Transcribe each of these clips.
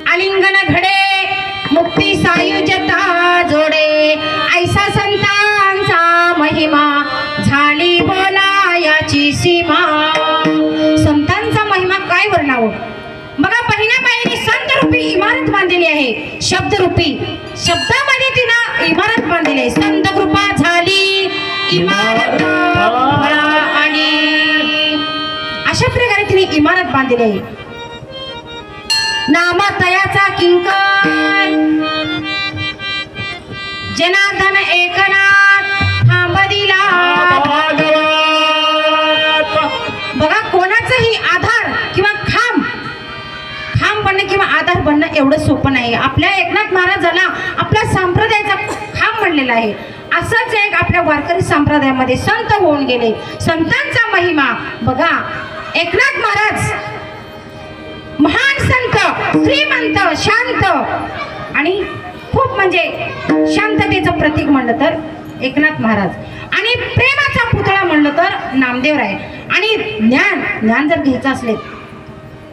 आलिंगन घडे मुक्ती सायुजता जोडे ऐसा संतांचा महिमा झाली बोला याची सीमा। संतांचा महिमा काय वर्णावं बघा। पहिल्या बाईने संत रूपी इमारत बांधलेली आहे, शब्द रूपी शब्दामध्ये तिनं इमारत बांधलेली आहे। संत कृपा झाली इमारत आणि अशा प्रकारे तिने इमारत बांधलेली आहे। नामतयाचा किंकर जनार्दन एकनाथ थांब दिला। बघा कोणाचाही आधार किंवा खांब बनणं किंवा आधार बनणं एवढं सोपं नाही। आपल्या एकनाथ महाराजांना आपल्या संप्रदायाचा खांब बनलेला आहे। असंच एक आपल्या वारकरी संप्रदायामध्ये संत होऊन गेले। संतांचा महिमा बघा। एकनाथ महाराज महान संत, श्रीमंत, शांत आणि खूप म्हणजे शांततेचं प्रतीक म्हणलं तर एकनाथ महाराज, आणि प्रेमाचा पुतळा म्हणलं तर नामदेव आहे, आणि ज्ञान जर घ्यायचं असले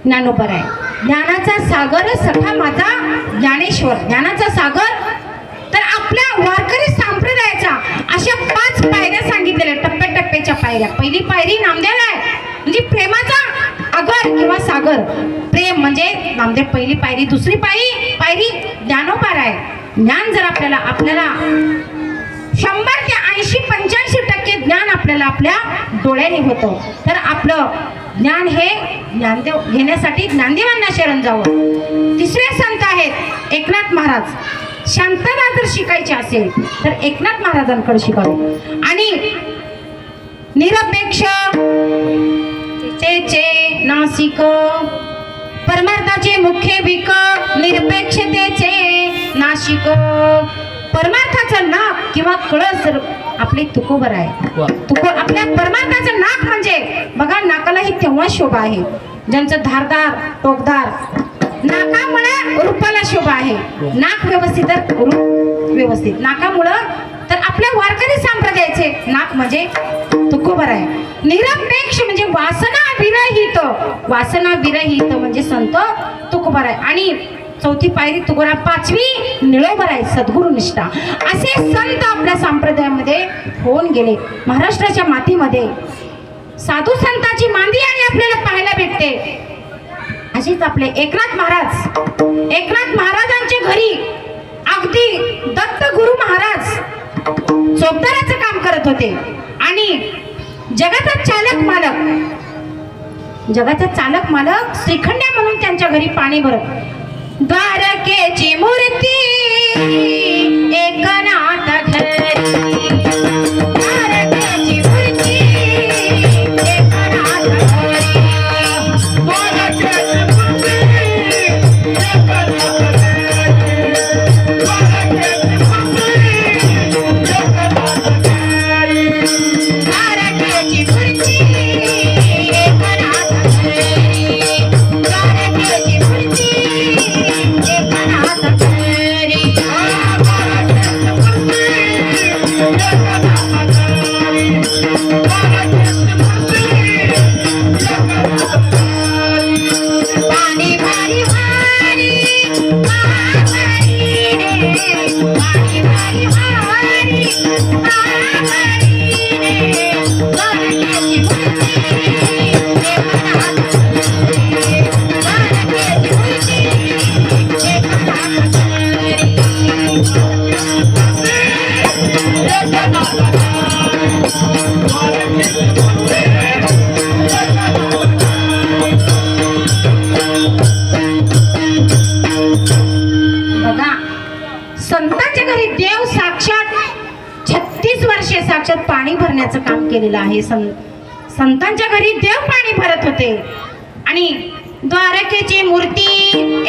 ज्ञानोबा आहे। ज्ञानाचा सागर सखा माझा ज्ञानेश्वर, ज्ञानाचा सागर। तर आपल्या वारकरी संप्रदायाच्या अशा 5 पायऱ्या सांगितलेल्या, टप्प्याटप्प्याच्या पायऱ्या। पहिली पायरी नामदेव आहे म्हणजे प्रेमाचा अगर किंवा सागर। प्रेम म्हणजे नामदेव पहिली पायरी। दुसरी पायरी ज्ञानोबा आहे। ज्ञान जर आपल्याला 100 ते 80-85% ज्ञान आपल्याला आपल्या डोळ्याने होतं, तर आपलं ज्ञान हे ज्ञानदेव घेण्यासाठी ज्ञानदेवांना शरण जावं। तिसरे संत आहेत एकनाथ महाराज। शांतता जर शिकायची असेल तर एकनाथ महाराजांकडे शिकावं, आणि निरपेक्ष तेचे नासिक परमार्थाचे मुख्य विक निरपेक्षतेचे नाशिक। परमार्थाचं नाक किंवा कळस जर आपली तुकोबर आहे, आपल्या परमार्थाचं नाक म्हणजे बघा, नाकालाही तेव्हा शोभा आहे ज्यांचं धारदार टोकदार नाकामुळे रूपाला शोभा आहे। नाक व्यवस्थित तर रूप व्यवस्थित। नाकामुळं तर आपल्या वारकरी संप्रदायाचे नाक म्हणजे तुकोबर आहे। निरपेक्ष म्हणजे वासना विरहित म्हणजे संत तुकोबर आहे, आणि चौथी पायरी तुकोबा, 5वी निळोबर आहे सद्गुरु निष्ठा। असे संत आपल्या संप्रदायामध्ये होऊन गेले। महाराष्ट्राच्या मातीमध्ये साधू संतांची मांदी आणि आपल्याला पाहायला भेटते। अशीच आपले एकनाथ महाराजांच्या घरी अगदी दत्त गुरु महाराज चोपदाराचं काम करत होते, आणि जगाचा चालक मालक श्रीखंड्या म्हणून त्यांच्या घरी पाणी भरत। द्वारकेची मूर्ती एकनाथ घरी, द्वारकेची मूर्ती एकनाथ घरी, संतांच्या घरी देव साक्षात 36 वर्षे साक्षात पाणी भरण्याचं काम केलेलं आहे। संतांच्या घरी देव पाणी भरत होते, आणि द्वारकेची मूर्ती